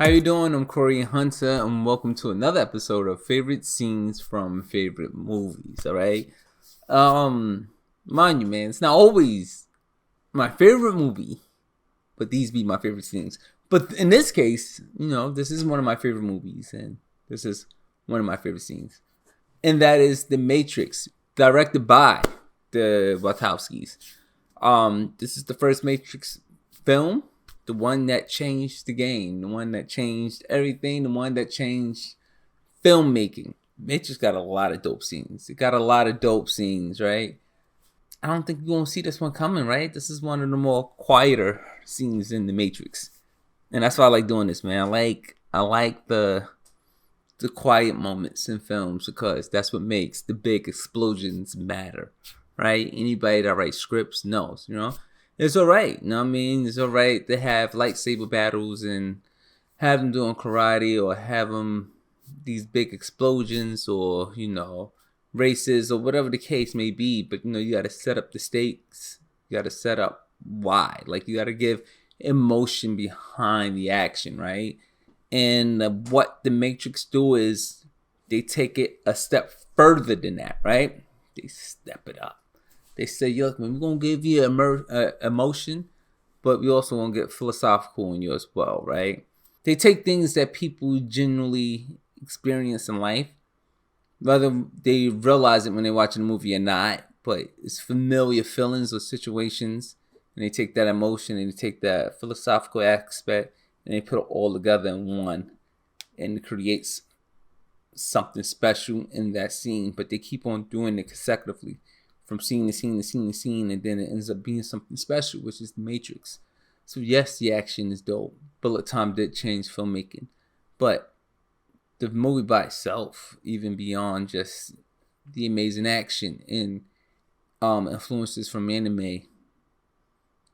How you doing? I'm Cory Hunter, and welcome to another episode of Favorite Scenes from Favorite Movies. All right, mind you, man, it's not always my favorite movie, but these be my favorite scenes. But in this case, this is one of my favorite movies, and this is one of my favorite scenes, and that is The Matrix, directed by the Wachowskis. This is the first Matrix film. The one that changed the game, the one that changed everything, the one that changed filmmaking. Matrix got a lot of dope scenes. It got a lot of dope scenes, right? I don't think you're going to see this one coming, right? This is one of the more quieter scenes in The Matrix. And that's why I like doing this, man. I like the quiet moments in films because that's what makes the big explosions matter, right? Anybody that writes scripts knows, It's alright, It's alright to have lightsaber battles and have them doing karate or have them these big explosions or, races or whatever the case may be. But, you got to set up the stakes. You got to set up why. Like, you got to give emotion behind the action, right? And what the Matrix do is they take it a step further than that, right? They step it up. They say, look, we're going to give you emotion, but we also want to get philosophical in you as well, right? They take things that people generally experience in life, whether they realize it when they're watching a movie or not, but it's familiar feelings or situations, and they take that emotion and they take that philosophical aspect and they put it all together in one, and it creates something special in that scene, but they keep on doing it consecutively. From scene to scene to scene to scene, and then it ends up being something special, which is The Matrix. So yes, the action is dope. Bullet time did change filmmaking, but the movie by itself, even beyond just the amazing action and influences from anime,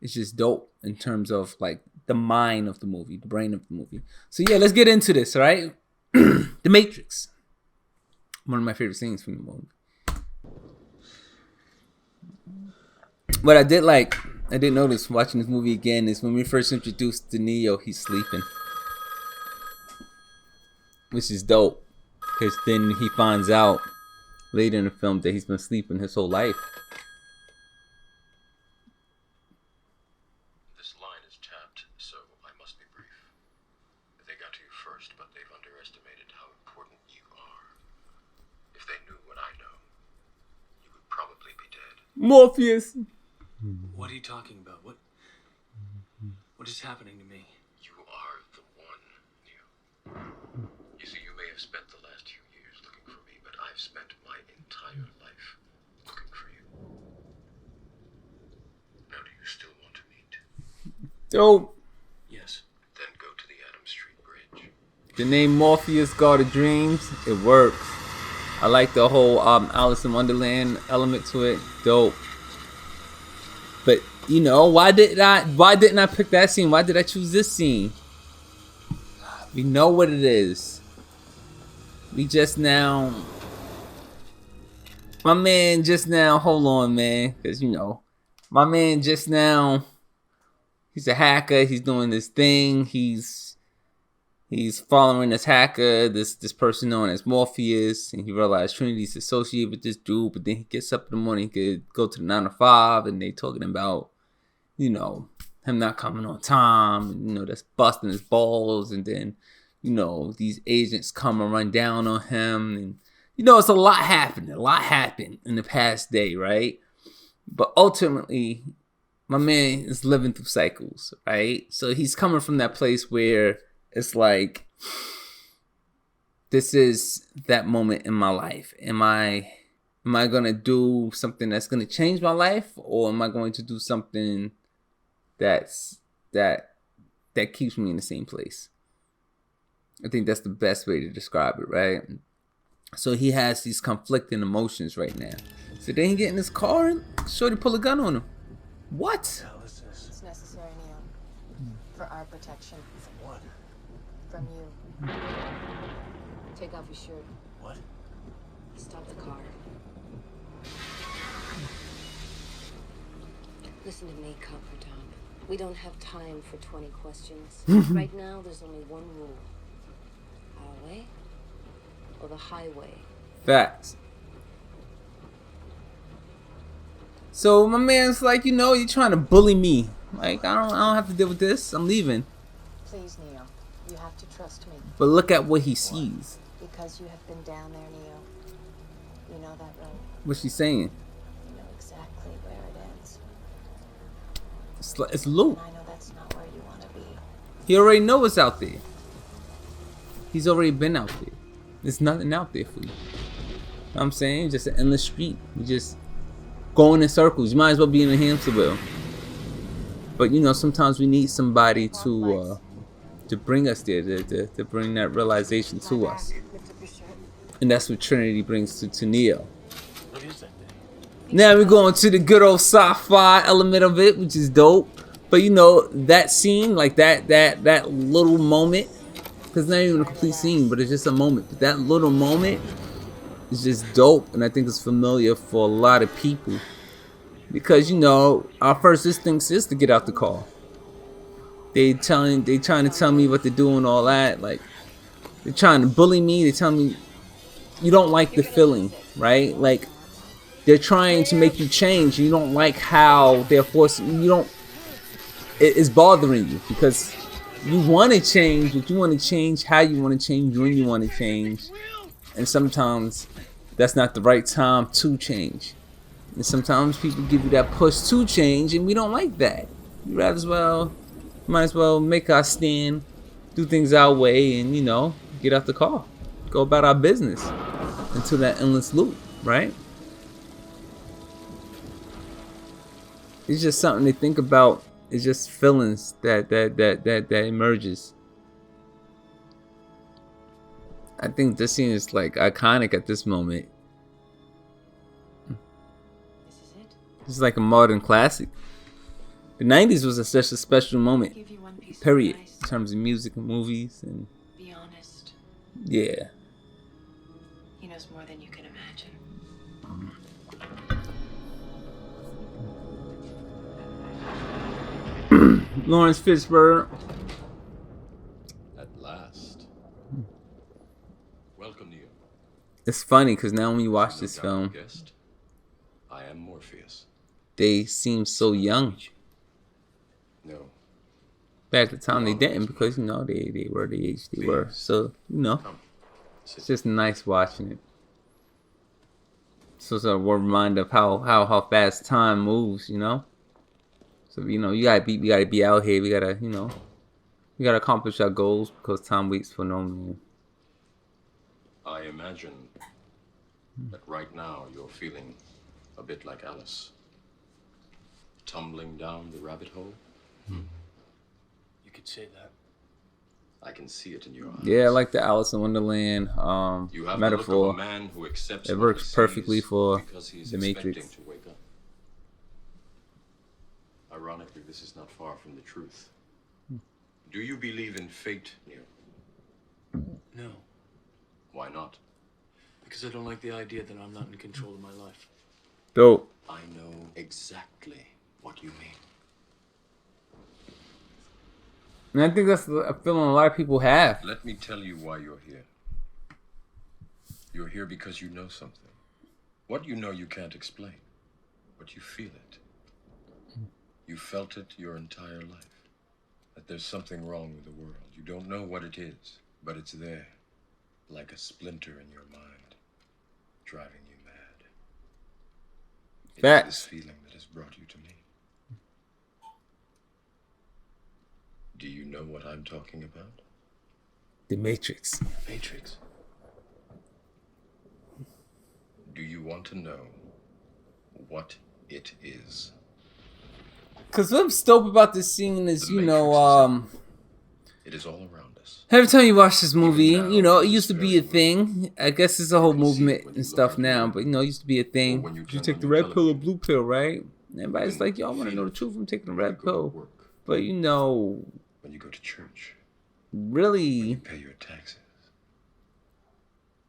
it's just dope in terms of like the mind of the movie, the brain of the movie. So yeah, let's get into this, all right? The Matrix, one of my favorite scenes from the movie. What I did notice watching this movie again is when we first introduced to Neo, he's sleeping. Which is dope. Because then he finds out later in the film that he's been sleeping his whole life. This line is tapped, so I must be brief. They got to you first, but they've underestimated how important you are. If they knew what I know, you would probably be dead. Morpheus! What are you talking about? What is happening to me? You are the one, Neo. You see, you may have spent the last few years looking for me, but I've spent my entire life looking for you. Now, do you still want to meet? Dope. Yes. Then go to the Adam Street Bridge. The name Morpheus, God of Dreams, it works. I like the whole Alice in Wonderland element to it. Dope. But why didn't I pick that scene? Why did I choose this scene? We know what it is. We just now, my man just now. Hold on, man, because my man just now. He's a hacker. He's doing this thing. He's following this hacker, this person known as Morpheus, and he realized Trinity's associated with this dude. But then he gets up in the morning, he could go to the 9 to 5, and they talking about, him not coming on time, and, that's busting his balls, and then, these agents come and run down on him, and it's a lot happened. A lot happened in the past day, right? But ultimately, my man is living through cycles, right? So he's coming from that place where it's like, this is that moment in my life. Am I gonna do something that's gonna change my life, or am I going to do something that keeps me in the same place? I think that's the best way to describe it, right? So he has these conflicting emotions right now. So then he get in his car and Shorty pull a gun on him. What? It's necessary, Neo. For our protection. From what? From you. Take off your shirt. What? Stop the car. Listen to me, Comfort Tom. We don't have time for 20 questions. Right now, there's only one rule. Our way or the highway. Facts. So my man's like, you're trying to bully me. Like, I don't have to deal with this. I'm leaving. Please, Neo. You have to trust me. But look at what he sees. Because you have been down there, Neo. You know that road. What's she saying? You know exactly where it ends. It's loot. And I know that's not where you want to be. He already knows what's out there. He's already been out there. There's nothing out there for you. Know what I'm saying? Just an endless street. You just going in circles. You might as well be in a hamster wheel. But sometimes we need somebody to bring us there, to bring that realization to us. And that's what Trinity brings to Neo. What is that thing? Now we're going to the good old sci-fi element of it, which is dope. But that scene, like that little moment, because it's not even a complete scene, but it's just a moment. But that little moment is just dope, and I think it's familiar for a lot of people. Because our first instinct is to get out the car. They trying to tell me what to do and all that. Like, they're trying to bully me. They tell me you don't like the feeling, right? Like, they're trying to make you change. You don't like how they're forcing you. It's bothering you because you want to change, but you want to change how you want to change when you want to change, and sometimes that's not the right time to change. And sometimes people give you that push to change, and we don't like that. We might as well make our stand, do things our way, and get out the car, go about our business until that endless loop, right? It's just something to think about. It's just feelings that emerges. I think this scene is like iconic at this moment. This is it. It's like a modern classic. The 90s was such a special moment. Give you one piece of Period. advice. In terms of music and movies and Be honest. yeah. He knows more than you can imagine. Lawrence Fishburne. At last. Welcome to you. It's funny because now when you watch this No doubt film, you guessed, I am Morpheus. they seem so young. No. But at the time they didn't because they were the age they were. So Come. it's Sit. just nice watching it. So it's a reminder of how fast time moves, So you gotta be out here. We gotta accomplish our goals because time waits for no man. I imagine that right now you're feeling a bit like Alice. Tumbling down the rabbit hole. You could say that. I can see it in your eyes. Yeah, I like the Alice in Wonderland You have metaphor. the look of a man who accepts It what works he sees perfectly for because he's The expecting Matrix. to wake up. Ironically, this is not far from the truth. Do you believe in fate, Neo? No, Why not? because I don't like the idea that I'm not in control of my life. Dope. I know exactly what you mean. And I think that's a feeling a lot of people have. Let me tell you why you're here. You're here because you know something. What you know you can't explain, but you feel it. You felt it your entire life. That there's something wrong with the world. You don't know what it is, but it's there. Like a splinter in your mind, driving you mad. It's Facts. this feeling that has brought you to me. Do you know what I'm talking about? The Matrix. Matrix. Do you want to know what it is? Cause what's dope about this scene is, The Matrix It is all around us. every time you watch this movie, Even now, it used to be a thing. I guess it's a whole movement and stuff now, but it used to be a thing. Or when you You turn take on the your red pill or television. blue pill, right? Everybody's When like, yo, I want to know the truth. I'm taking the When you red go to pill. work, But when you go to church, really, you pay your taxes.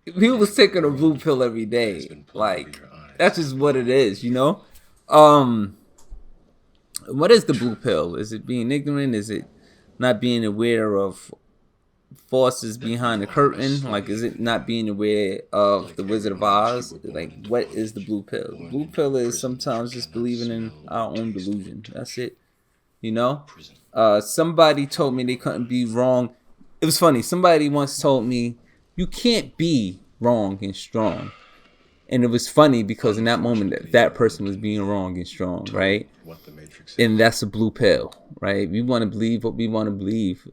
people was taking a blue pill every It's day. been pulled over Like, your eyes. that's just what it is, what is the blue pill? Is it being ignorant? Is it not being aware of forces behind the curtain? Like, is it not being aware of the Wizard of Oz? Like, what is the blue pill? The blue pill is sometimes just believing in our own delusion. That's it. You know? Somebody told me they couldn't be wrong. It was funny. Somebody once told me, you can't be wrong and strong. And it was funny because in that moment, that person was being wrong and strong, right? And that's a blue pill, right? We want to believe what we want to believe.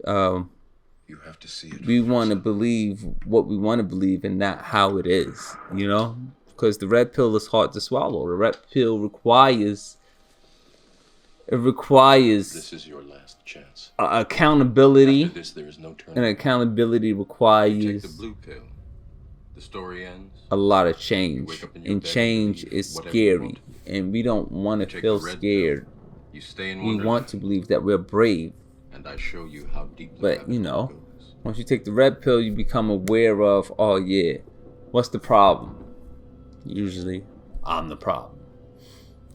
You have to see it. We want to believe what we want to believe and not how it is, you know? Because the red pill is hard to swallow. The red pill requires... This is your last chance. Accountability. After this, there is no turning. And accountability requires... You take the blue pill. The story ends. A lot of change. And change is scary. And we don't want to feel scared. You stay in we want to believe that we're brave. And I show you how deep. But, you know, once you take the red pill, you become aware of, oh, yeah, what's the problem? Usually, I'm the problem.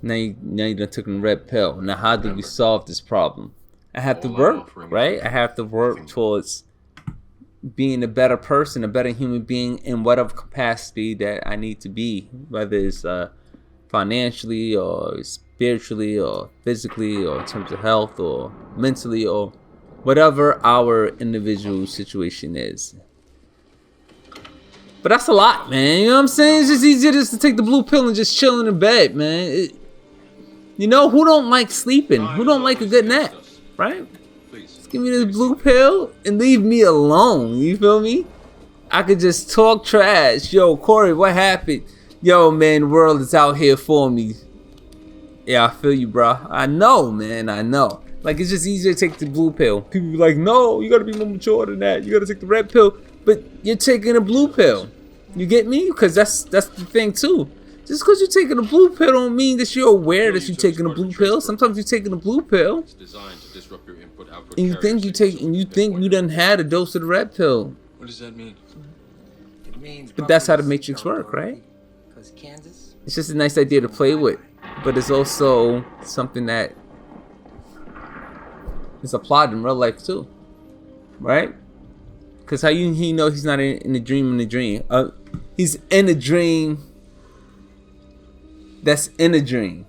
Now you done took the red pill. Now, how do we solve this problem? I have to work, right? I have to work towards being a better person, a better human being in whatever capacity that I need to be, whether it's financially or spiritually or physically or in terms of health or mentally or whatever our individual situation is. But that's a lot, man. You know what I'm saying? It's just easier just to take the blue pill and just chill in bed, man. You know, who don't like sleeping? Who don't like a good nap, right? Just give me this blue pill and leave me alone. You feel me? I could just talk trash. Yo, Cory, what happened? Yo, man, the world is out here for me. Yeah, I feel you, bro. I know, man. I know. Like, it's just easier to take the blue pill. People be like, no, you gotta be more mature than that. You gotta take the red pill. But you're taking a blue pill. You get me? Because that's the thing, too. Just because you're taking a blue pill don't mean that you're aware that you're taking a blue pill. Sometimes you're taking a blue pill. And you think you done had a dose of the red pill. What does that mean? It means but that's how the Matrix works, right? It's just a nice idea to play with. But it's also something that is applied in real life too. Right? Because how he know he's not in the dream he's in a dream that's in a dream.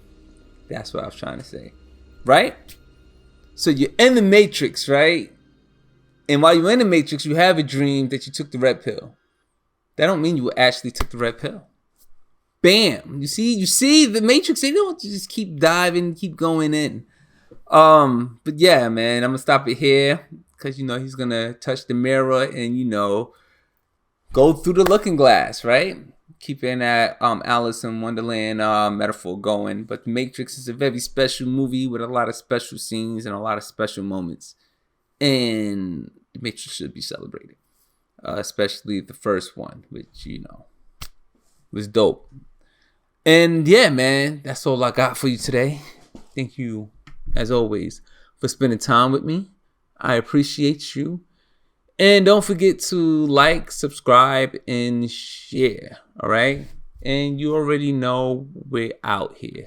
That's what I was trying to say. Right? So you're in the Matrix, right? And while you're in the Matrix, you have a dream that you took the red pill. That don't mean you actually took the red pill. Bam. You see the Matrix, they don't just keep diving, keep going in. But yeah, man, I'm gonna stop it here. Because, you know, he's going to touch the mirror and, you know, go through the looking glass, right? Keeping that Alice in Wonderland metaphor going. But The Matrix is a very special movie with a lot of special scenes and a lot of special moments. And The Matrix should be celebrated. Especially the first one, which, you know, was dope. And yeah, man, that's all I got for you today. Thank you, as always, for spending time with me. I appreciate you. And don't forget to like, subscribe, and share. All right? And you already know we're out here.